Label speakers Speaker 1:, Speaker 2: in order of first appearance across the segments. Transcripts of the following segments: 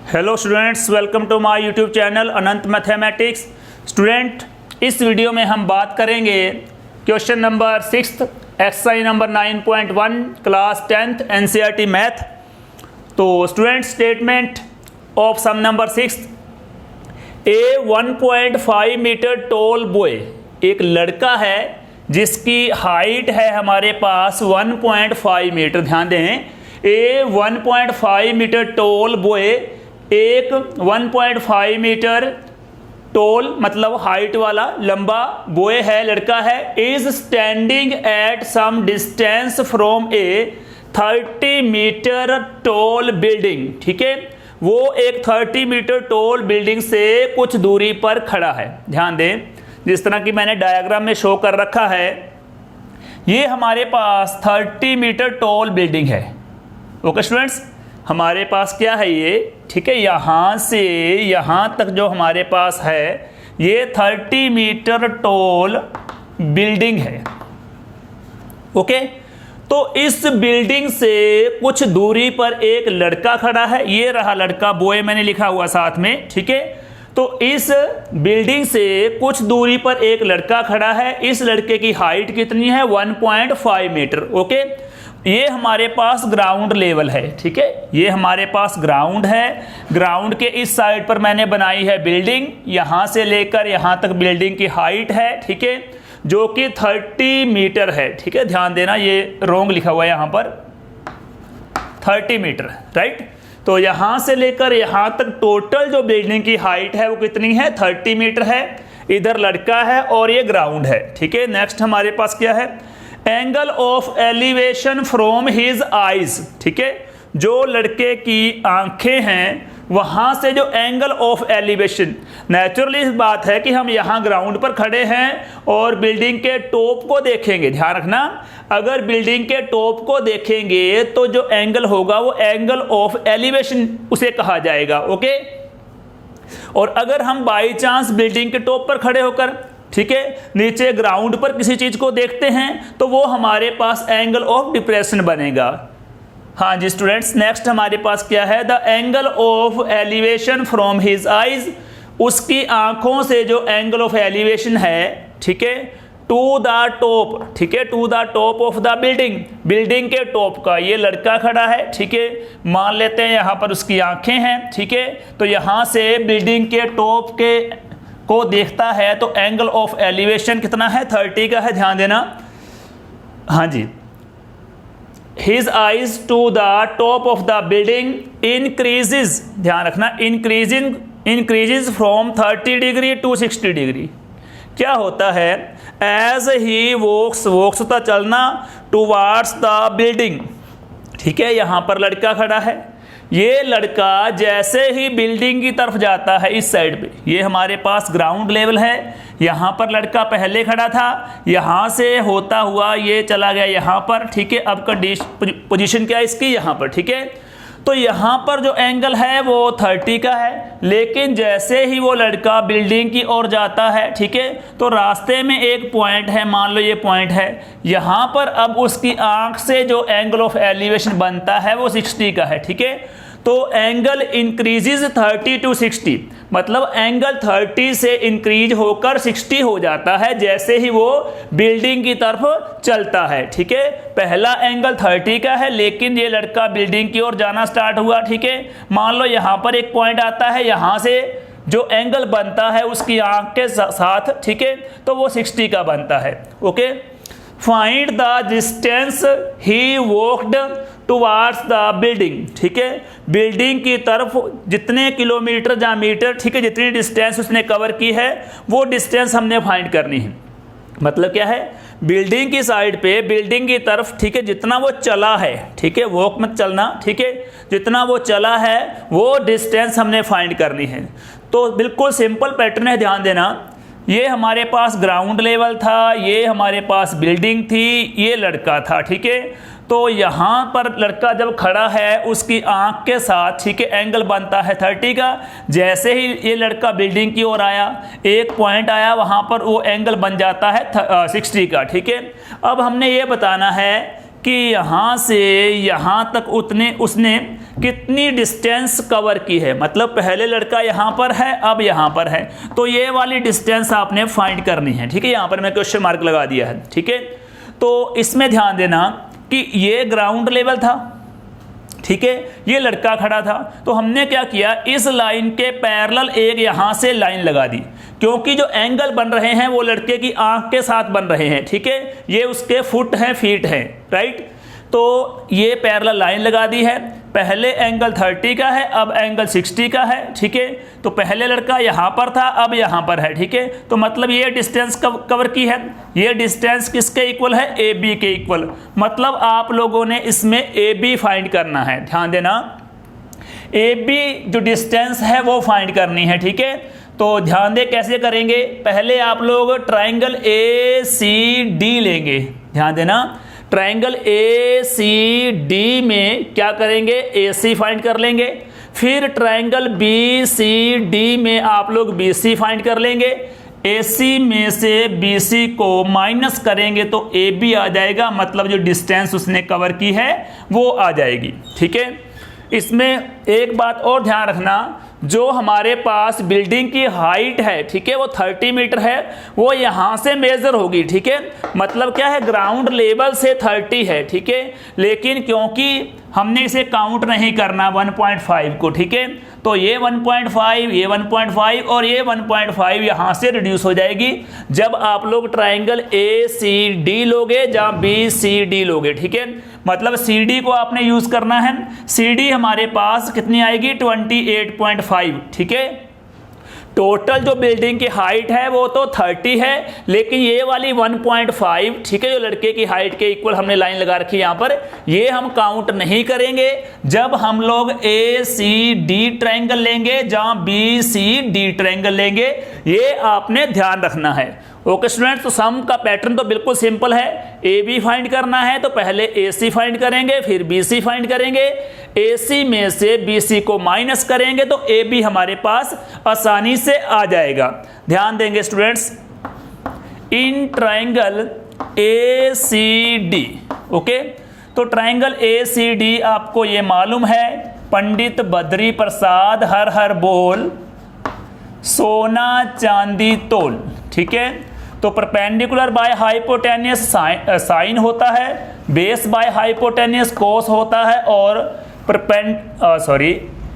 Speaker 1: Hello students, welcome to my YouTube channel Anant mathematics. Student, इस video में हम बात करेंगे question number 6 exercise number 9.1 class 10th NCERT math. तो student, statement of some number 6, a 1.5 metre tall boy, एक लड़का है जिसकी हाइट है हमारे पास 1.5 मीटर। ध्यान दें, ए 1.5 मीटर टॉल बॉय, एक 1.5 मीटर टॉल मतलब हाइट वाला लंबा बॉय है, लड़का है, is standing at some distance from a 30 metre tall building. ठीक है, वो एक 30 मीटर टॉल बिल्डिंग से कुछ दूरी पर खड़ा है। ध्यान दें, जिस तरह की मैंने डायग्राम में शो कर रखा है, ये हमारे पास 30 मीटर टॉल बिल्डिंग है। ओके स्टूडेंट्स, हमारे पास क्या है ये? ठीक है, यहाँ से यहाँ तक जो हमारे पास है ये 30 मीटर टॉल बिल्डिंग है। ओके, तो इस बिल्डिंग से कुछ दूरी पर एक लड़का खड़ा है। ये रहा लड़का, बॉय मैंने लिखा हुआ साथ में। ठीक है, तो इस बिल्डिंग से कुछ दूरी पर एक लड़का खड़ा है। इस लड़के की हाइट कितनी है? 1.5 मीटर। ओके, ये हमारे पास ग्राउंड लेवल है। ठीक है, ये हमारे पास ग्राउंड है। ग्राउंड के इस साइड पर मैंने बनाई है बिल्डिंग, यहाँ से लेकर यहाँ तक बिल्डिंग की हाइट है। ठीक है, जो कि 30 मीटर है। ठीक है, ध्यान देना, ये रॉन्ग लिखा हुआ है यहाँ पर, 30 मीटर, राइट। तो यहाँ से लेकर यहाँ तक टोटल जो बिल्डिंग की हाइट है वो कितनी है? 30 मीटर है। इधर लड़का है और ये ग्राउंड है। ठीक है, नेक्स्ट हमारे पास क्या है? Angle of elevation from his eyes. ठीक है, जो लड़के की आंखें हैं वहां से जो एंगल ऑफ एलिवेशन, नेचुरली इस बात है कि हम यहाँ ग्राउंड पर खड़े हैं और बिल्डिंग के टॉप को देखेंगे। ध्यान रखना, अगर बिल्डिंग के टॉप को देखेंगे तो जो एंगल होगा वो एंगल ऑफ एलिवेशन उसे कहा जाएगा। ओके, और अगर हम बाई चांस बिल्डिंग के टॉप पर खड़े होकर, ठीक है, नीचे ग्राउंड पर किसी चीज को देखते हैं तो वो हमारे पास एंगल ऑफ डिप्रेशन बनेगा। हाँ जी स्टूडेंट्स, नेक्स्ट हमारे पास क्या है? The angle of elevation from his eyes, उसकी आंखों से जो एंगल ऑफ एलिवेशन है, ठीक है, टू द टॉप, ठीक है, to the top of the building, building के टॉप का ये लड़का खड़ा है। ठीक है, मान लेते हैं यहाँ पर उसकी आंखें हैं। ठीक है, तो यहाँ से बिल्डिंग के टॉप के को देखता है तो एंगल ऑफ एलिवेशन कितना है? 30 का है। ध्यान देना, हाँ जी। His eyes to the top of the building increases, ध्यान रखना, increases from 30 degree to 60 degree. क्या होता है? As he walks होता चलना, towards the building। ठीक है, यहाँ पर लड़का खड़ा है। ये लड़का जैसे ही बिल्डिंग की तरफ जाता है, इस साइड पे, ये हमारे पास ग्राउंड लेवल है, यहाँ पर लड़का पहले खड़ा था, यहाँ से होता हुआ ये चला गया यहाँ पर। ठीक है, अब पोजीशन क्या है इसकी? यहाँ पर। ठीक है, तो यहाँ पर जो एंगल है वो 30 का है, लेकिन जैसे ही वो लड़का बिल्डिंग की ओर जाता है, ठीक है, तो रास्ते में एक पॉइंट है, मान लो ये पॉइंट है, यहाँ पर अब उसकी आंख से जो एंगल ऑफ एलिवेशन बनता है वो 60 का है। ठीक है, तो एंगल इंक्रीजेज 30 to 60, मतलब एंगल 30 से इंक्रीज होकर 60 हो जाता है जैसे ही वो बिल्डिंग की तरफ चलता है। ठीक है, पहला एंगल 30 का है, लेकिन ये लड़का बिल्डिंग की ओर जाना स्टार्ट हुआ। ठीक है, मान लो यहाँ पर एक पॉइंट आता है, यहाँ से जो एंगल बनता है उसकी आंख के साथ, ठीक है, तो वो 60 का बनता है। Okay, find the distance he walked towards the building. ठीक है, बिल्डिंग की तरफ जितने किलोमीटर या मीटर, ठीक है, जितनी डिस्टेंस उसने कवर की है वो डिस्टेंस हमने फाइंड करनी है। मतलब क्या है? बिल्डिंग की साइड पे, बिल्डिंग की तरफ, ठीक है, जितना वो चला है, ठीक है, वॉक मत चलना, ठीक है, जितना वो चला है वो डिस्टेंस हमने फाइंड करनी है। तो बिल्कुल सिंपल पैटर्न है, ध्यान देना। ये हमारे पास ग्राउंड लेवल था, ये हमारे पास बिल्डिंग थी, ये लड़का था। ठीक है, तो यहाँ पर लड़का जब खड़ा है उसकी आंख के साथ, ठीक है, एंगल बनता है 30 का। जैसे ही ये लड़का बिल्डिंग की ओर आया, एक पॉइंट आया, वहाँ पर वो एंगल बन जाता है 60 का। ठीक है, अब हमने ये बताना है कि यहाँ से यहाँ तक उसने कितनी डिस्टेंस कवर की है, मतलब पहले लड़का यहाँ पर है, अब यहाँ पर है, तो ये वाली डिस्टेंस आपने फाइंड करनी है। ठीक है, यहाँ पर मैं क्वेश्चन मार्क लगा दिया है। ठीक है, तो इसमें ध्यान देना कि ये ग्राउंड लेवल था, ठीक है, ये लड़का खड़ा था, तो हमने क्या किया, इस लाइन के पैरेलल एक यहाँ से लाइन लगा दी, क्योंकि जो एंगल बन रहे हैं वो लड़के की आंख के साथ बन रहे हैं। ठीक है, ये उसके फुट हैं, फीट हैं, राइट। तो ये पैरेलल लाइन लगा दी है, पहले एंगल 30 का है, अब एंगल 60 का है। ठीक है, तो पहले लड़का यहाँ पर था, अब यहाँ पर है। ठीक है, तो मतलब ये डिस्टेंस कवर की है, ये डिस्टेंस किसके इक्वल है, ए बी के इक्वल। मतलब आप लोगों ने इसमें ए बी फाइंड करना है, ध्यान देना, ए बी जो डिस्टेंस है वो फाइंड करनी है। ठीक है, तो ध्यान दे कैसे करेंगे, पहले आप लोग ट्राइंगल ए सी डी लेंगे, ध्यान देना, ट्राइंगल ए सी डी में क्या करेंगे, ए सी फाइंड कर लेंगे, फिर ट्राइंगल बी सी डी में आप लोग बी सी फाइंड कर लेंगे, ए सी में से बी सी को माइनस करेंगे तो ए बी आ जाएगा, मतलब जो डिस्टेंस उसने कवर की है वो आ जाएगी। ठीक है, इसमें एक बात और ध्यान रखना, जो हमारे पास बिल्डिंग की हाइट है, ठीक है, वो 30 मीटर है, वो यहाँ से मेजर होगी। ठीक है, मतलब क्या है, ग्राउंड लेवल से 30 है। ठीक है, लेकिन क्योंकि हमने इसे काउंट नहीं करना 1.5 को, ठीक है, तो ये 1.5, ये 1.5 और ये 1.5 यहाँ से रिड्यूस हो जाएगी जब आप लोग ट्राइंगल ए सी डी लोगे, जहाँ बी सी डी लोगे। ठीक है, मतलब सी डी को आपने यूज करना है, सी डी हमारे पास कितनी आएगी, 28.5। ठीक है, टोटल जो बिल्डिंग की हाइट है वो तो 30 है, लेकिन ये वाली 1.5, ठीक है, जो लड़के की हाइट के इक्वल हमने लाइन लगा रखी है यहाँ पर, ये हम काउंट नहीं करेंगे जब हम लोग ए सी डी ट्रायंगल लेंगे, जहां बी सी डी ट्रायंगल लेंगे। ये आपने ध्यान रखना है। ओके स्टूडेंट्स, तो सम का पैटर्न तो बिल्कुल सिंपल है। ए बी फाइंड करना है तो पहले ए सी फाइंड करेंगे, फिर बी सी फाइंड करेंगे, ए सी में से बी सी को माइनस करेंगे तो ए बी हमारे पास आसानी से आ जाएगा। ध्यान देंगे students, in triangle A C D, okay, तो ट्रायंगल ए सी डी आपको ये मालूम है, पंडित बद्री प्रसाद हर हर बोल, सोना चांदी तोल। ठीक है, तो परपेंडिकुलर बाय हाइपोटेनियस साइन होता है, बेस बाय हाइपोटेनियस कोस होता है, और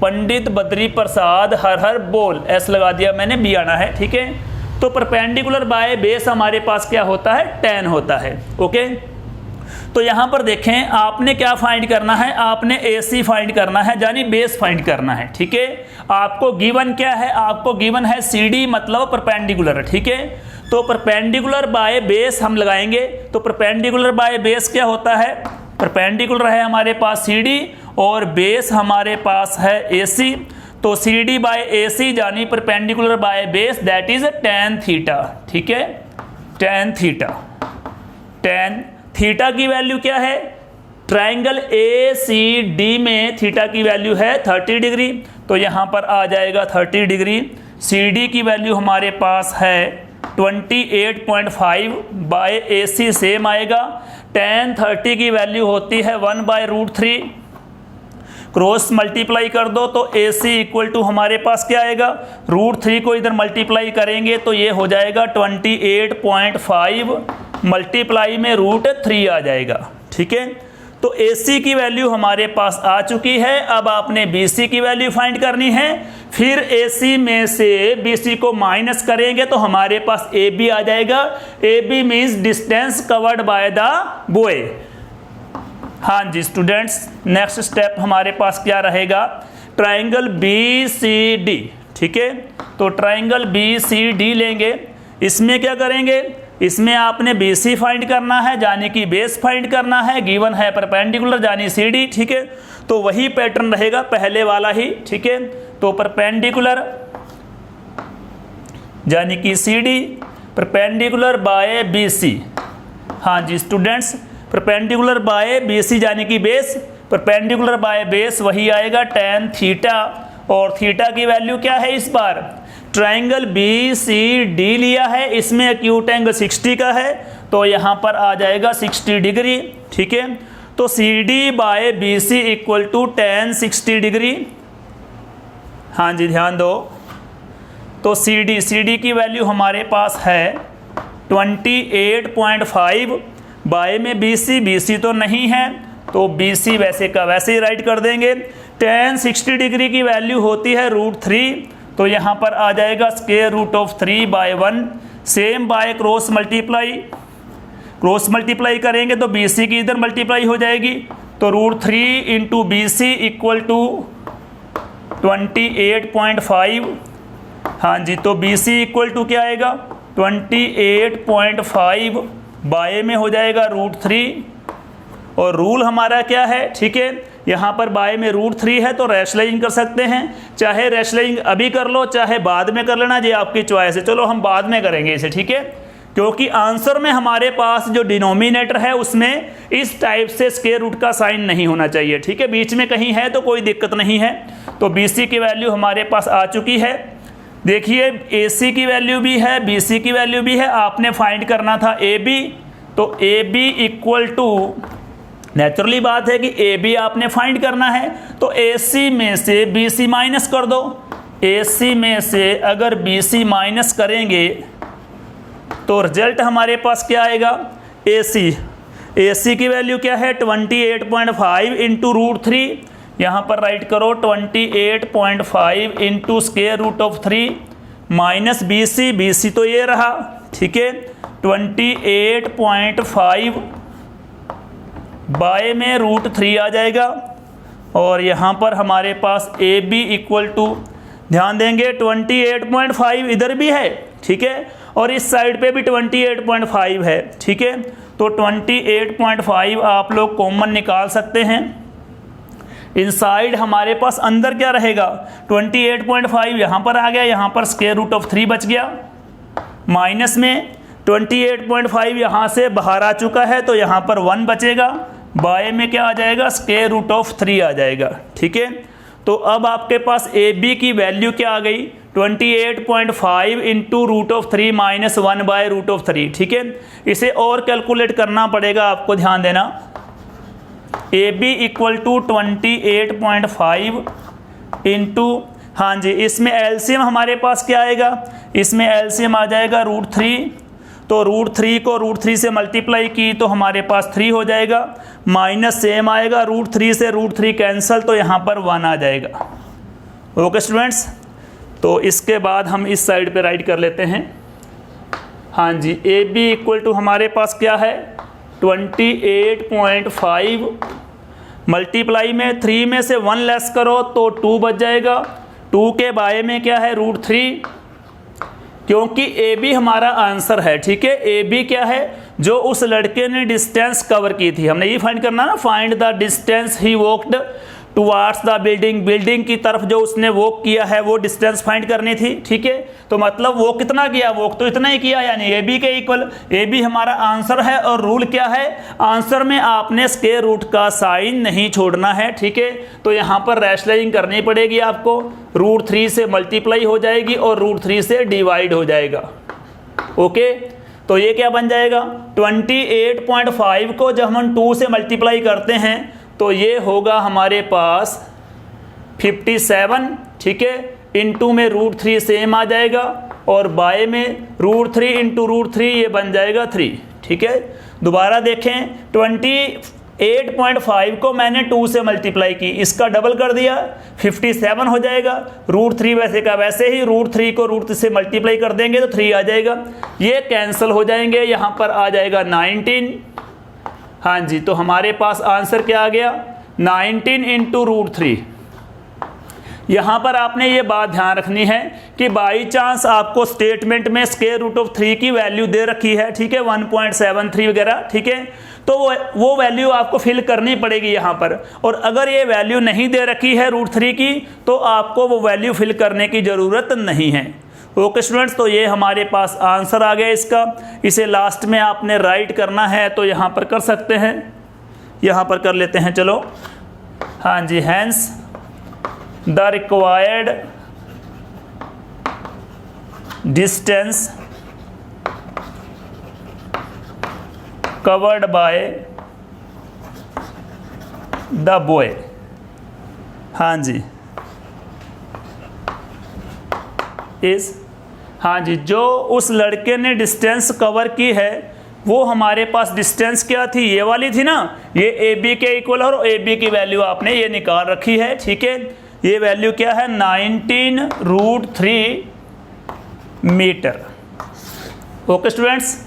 Speaker 1: पंडित बद्री प्रसाद हर हर बोल, एस लगा दिया मैंने, बी आना है। ठीक है, तो परपेंडिकुलर बाय बेस हमारे पास क्या होता है, tan होता है। ओके, तो यहां पर देखें आपने क्या फाइंड करना है, आपने AC फाइंड करना है, यानी बेस फाइंड करना है। ठीक है, आपको गिवन क्या है, आपको गिवन है CD मतलब परपेंडिकुलर। ठीक है, तो परपेंडिकुलर बाय बेस हम लगाएंगे, तो परपेंडिकुलर बाय बेस क्या होता है, परपेंडिकुलर है हमारे पास CD और बेस हमारे पास है AC, तो CD बाय AC यानी perpendicular by base, that is tan theta. ठीक है, tan थीटा, tan थीटा की वैल्यू क्या है, ट्रायंगल ए सी डी में थीटा की वैल्यू है 30 डिग्री, तो यहाँ पर आ जाएगा 30 डिग्री। सी डी की वैल्यू हमारे पास है 28.5 बाय ए सी सेम आएगा। tan 30 की वैल्यू होती है 1/√3, क्रॉस मल्टीप्लाई कर दो तो ए सी इक्वल टू हमारे पास क्या आएगा, √3 को इधर मल्टीप्लाई करेंगे तो ये हो जाएगा 28.5 मल्टीप्लाई में √3 आ जाएगा। ठीक है, तो AC की वैल्यू हमारे पास आ चुकी है। अब आपने BC की वैल्यू फाइंड करनी है, फिर AC में से BC को माइनस करेंगे तो हमारे पास AB आ जाएगा। AB means distance covered by the boy. हाँ जी स्टूडेंट्स, नेक्स्ट स्टेप हमारे पास क्या रहेगा, ट्रायंगल BCD। ठीक है, तो ट्रायंगल BCD लेंगे, इसमें क्या करेंगे, इसमें आपने BC फाइंड करना है, यानी कि बेस फाइंड करना है, गिवन है परपेंडिकुलर यानी CD। ठीक है, तो वही पैटर्न रहेगा पहले वाला ही। ठीक है, तो परपेंडिकुलर यानी कि CD, परपेंडिकुलर बाय BC। हाँ जी स्टूडेंट्स, परपेंडिकुलर बाय BC यानी कि बेस, परपेंडिकुलर बाय बेस वही आएगा tan थीटा, और थीटा की वैल्यू क्या है, इस बार ट्रायंगल BCD लिया है, इसमें एक्यूट एंगल 60 का है, तो यहाँ पर आ जाएगा 60 डिग्री। ठीक है, तो C D by B C equal to tan 60 degree. हाँ जी ध्यान दो, तो सी डी की वैल्यू हमारे पास है 28.5, बाय में बी सी तो नहीं है, तो बी सी वैसे का वैसे ही राइट कर देंगे। tan 60 डिग्री की वैल्यू होती है √3, तो यहाँ पर आ जाएगा √3/1। सेम बाय क्रॉस मल्टीप्लाई करेंगे तो बी सी की इधर मल्टीप्लाई हो जाएगी, तो √3 into B C equal to 28.5। हाँ जी, तो बी सी इक्वल टू क्या आएगा 28.5, बाय में हो जाएगा √3, और रूल हमारा क्या है, ठीक है, यहाँ पर बाय में √3 है तो रैशनलाइजिंग कर सकते हैं, चाहे रैशनलाइजिंग अभी कर लो चाहे बाद में कर लेना, ये आपकी चॉइस है। चलो हम बाद में करेंगे इसे, ठीक है, क्योंकि आंसर में हमारे पास जो डिनोमिनेटर है उसमें इस टाइप से स्क्वायर रूट का साइन नहीं होना चाहिए, ठीक है, बीच में कहीं है तो कोई दिक्कत नहीं है। तो बी सी की वैल्यू हमारे पास आ चुकी है। देखिए ए सी की वैल्यू भी है, बी सी की वैल्यू भी है, आपने फाइंड करना था ए बी, तो A B equal to, naturally बात है कि ए बी आपने फाइंड करना है, तो ए सी में से बी सी माइनस कर दो। ए सी में से अगर बी सी माइनस करेंगे तो रिजल्ट हमारे पास क्या आएगा, ए सी की वैल्यू क्या है 28.5 इंटू √3, यहाँ पर राइट करो 28.5 इंटू √3 माइनस बी सी तो ये रहा, ठीक है, 28.5 बाय में √3 आ जाएगा, और यहाँ पर हमारे पास ए बी इक्वल टू, ध्यान देंगे 28.5 इधर भी है, ठीक है, और इस साइड पे भी 28.5 है, ठीक है, तो 28.5 आप लोग कॉमन निकाल सकते हैं। इनसाइड हमारे पास अंदर क्या रहेगा 28.5 यहाँ पर आ गया, यहाँ पर √3 बच गया, माइनस में 28.5 यहाँ से बाहर आ चुका है तो यहाँ पर 1 बचेगा, बाय में क्या आ जाएगा √3 आ जाएगा, ठीक है। तो अब आपके पास ए बी की वैल्यू क्या आ गई 28.5 इंटू √3 माइनस 1/√3, ठीक है। इसे और कैलकुलेट करना पड़ेगा, आपको ध्यान देना, A B equal to 28.5 into, हाँ जी, इसमें एलसीएम हमारे पास क्या आएगा, इसमें एलसीएम आ जाएगा √3, तो √3 को √3 से मल्टीप्लाई की तो हमारे पास 3 हो जाएगा, माइनस सेम आएगा, √3 से √3 कैंसल तो यहाँ पर 1 आ जाएगा। ओके स्टूडेंट्स, तो इसके बाद हम इस साइड पे राइट कर लेते हैं। हाँ जी, ए बी इक्वल टू हमारे पास क्या है 28.5, मल्टीप्लाई में 3 में से 1 लेस करो तो 2 बच जाएगा, 2 के बाय में क्या है √3, क्योंकि ए बी हमारा आंसर है, ठीक है। ए बी क्या है, जो उस लड़के ने डिस्टेंस कवर की थी, हमने ये फाइंड करना ना, find the distance he walked towards the building की तरफ जो उसने वॉक किया है वो डिस्टेंस फाइंड करनी थी, ठीक है। तो मतलब वो कितना किया, वॉक तो इतना ही किया, यानी ए बी के इक्वल, ए बी हमारा आंसर है। और रूल क्या है, आंसर में आपने स्क्वायर रूट का साइन नहीं छोड़ना है, ठीक है। तो यहाँ पर रैशनलाइजिंग करनी पड़ेगी आपको, √3 से मल्टीप्लाई हो जाएगी और √3 से डिवाइड हो जाएगा। ओके, तो ये क्या बन जाएगा 28.5 को जब हम 2 से मल्टीप्लाई करते हैं तो ये होगा हमारे पास 57, ठीक है, इंटू में √3 सेम आ जाएगा, और बाय में √3 इंटू √3 ये बन जाएगा 3, ठीक है। दोबारा देखें, 28.5 को मैंने 2 से मल्टीप्लाई की, इसका डबल कर दिया 57 हो जाएगा, √3 वैसे का वैसे ही, √3 को √3 से मल्टीप्लाई कर देंगे तो 3 आ जाएगा, ये कैंसिल हो जाएंगे, यहाँ पर आ जाएगा 19। हाँ जी, तो हमारे पास आंसर क्या आ गया 19 इंटू √3। यहाँ पर आपने ये बात ध्यान रखनी है कि बाई चांस आपको स्टेटमेंट में √3 की वैल्यू दे रखी है, ठीक है, 1.73 वगैरह, ठीक है, तो वो वैल्यू आपको फिल करनी पड़ेगी यहाँ पर। और अगर ये वैल्यू नहीं दे रखी है √3 की तो आपको वो वैल्यू फिल करने की ज़रूरत नहीं है। ओके स्टूडेंट्स, तो ये हमारे पास आंसर आ गया इसका। इसे लास्ट में आपने राइट करना है तो यहाँ पर कर सकते हैं, यहाँ पर कर लेते हैं, चलो। हाँ जी, hence the required distance covered by the boy. हाँ जी, इस, हाँ जी, जो उस लड़के ने डिस्टेंस कवर की है वो हमारे पास डिस्टेंस क्या थी, ये वाली थी ना, ये ए बी के इक्वल और ए बी की वैल्यू आपने ये निकाल रखी है। ठीक है, ये वैल्यू क्या है 19√3 मीटर। ओके स्टूडेंट्स,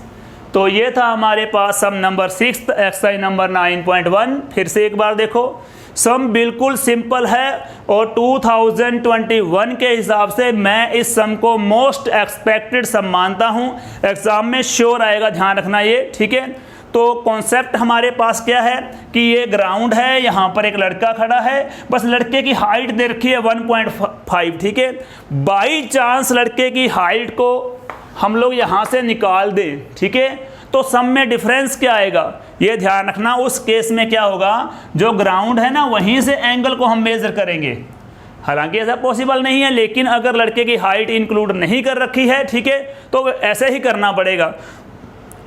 Speaker 1: तो ये था हमारे पास सम नंबर 6 एक्सरसाइज नंबर 9.1। फिर से एक बार देखो, सम बिल्कुल सिंपल है और 2021 के हिसाब से मैं इस सम को मोस्ट एक्सपेक्टेड सम मानता हूँ, एग्जाम में श्योर आएगा, ध्यान रखना ये। ठीक है, तो कॉन्सेप्ट हमारे पास क्या है कि ये ग्राउंड है, यहाँ पर एक लड़का खड़ा है, बस लड़के की हाइट दे रखी है 1.5। ठीक है, बाई चांस लड़के की हाइट को हम लोग यहाँ से निकाल दें, ठीक है, तो सम में डिफरेंस क्या आएगा ये ध्यान रखना। उस केस में क्या होगा, जो ग्राउंड है ना वहीं से एंगल को हम मेजर करेंगे। हालांकि ऐसा पॉसिबल नहीं है, लेकिन अगर लड़के की हाइट इंक्लूड नहीं कर रखी है, ठीक है, तो ऐसे ही करना पड़ेगा।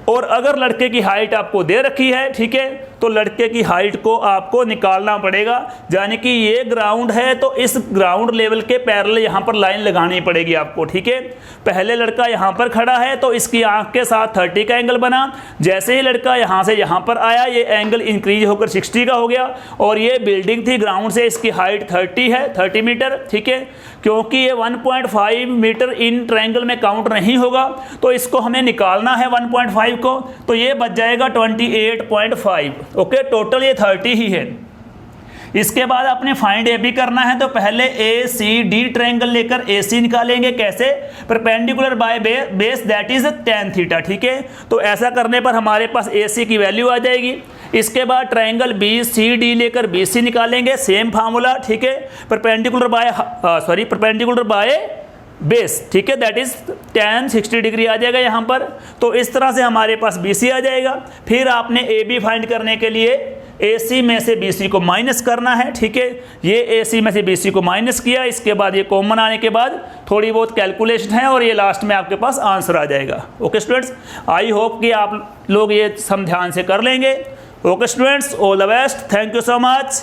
Speaker 1: और अगर लड़के की हाइट आपको दे रखी है, ठीक है, तो लड़के की हाइट को आपको निकालना पड़ेगा। यानी कि ये ग्राउंड है तो इस ग्राउंड लेवल के पैरेलल यहाँ पर लाइन लगानी पड़ेगी आपको। ठीक है, पहले लड़का यहाँ पर खड़ा है तो इसकी आंख के साथ 30 का एंगल बना। जैसे ही लड़का यहाँ से यहाँ पर आया, ये एंगल इंक्रीज होकर 60 का हो गया। और ये बिल्डिंग थी, ग्राउंड से इसकी हाइट 30 है, 30 मीटर। ठीक है, क्योंकि ये 1.5 मीटर इन ट्रायंगल में काउंट नहीं होगा, तो इसको हमें निकालना है 1.5 को, तो ये बच जाएगा 28.5। ओके, टोटल ये 30 ही है। इसके बाद आपने फाइंड ए बी करना है, तो पहले ए सी डी ट्रायंगल लेकर ए सी निकालेंगे। कैसे, perpendicular by base that is tan theta. ठीक है, तो ऐसा करने पर हमारे पास ए सी की वैल्यू आ जाएगी। इसके बाद ट्रायंगल बी सी डी लेकर बी सी निकालेंगे, सेम फार्मूला। ठीक है, परपेंडिकुलर बाय बेस, ठीक है, दैट इज tan 60 डिग्री आ जाएगा यहाँ पर। तो इस तरह से हमारे पास बी सी आ जाएगा। फिर आपने ए बी फाइंड करने के लिए ए सी में से बी सी को माइनस करना है। ठीक है, ये ए सी में से बी सी को माइनस किया, इसके बाद ये कॉमन आने के बाद थोड़ी बहुत कैलकुलेशन है और ये लास्ट में आपके पास आंसर आ जाएगा। ओके स्टूडेंट्स, आई होप कि आप लोग ये सम ध्यान से कर लेंगे। Okay students, all the best, thank you so much.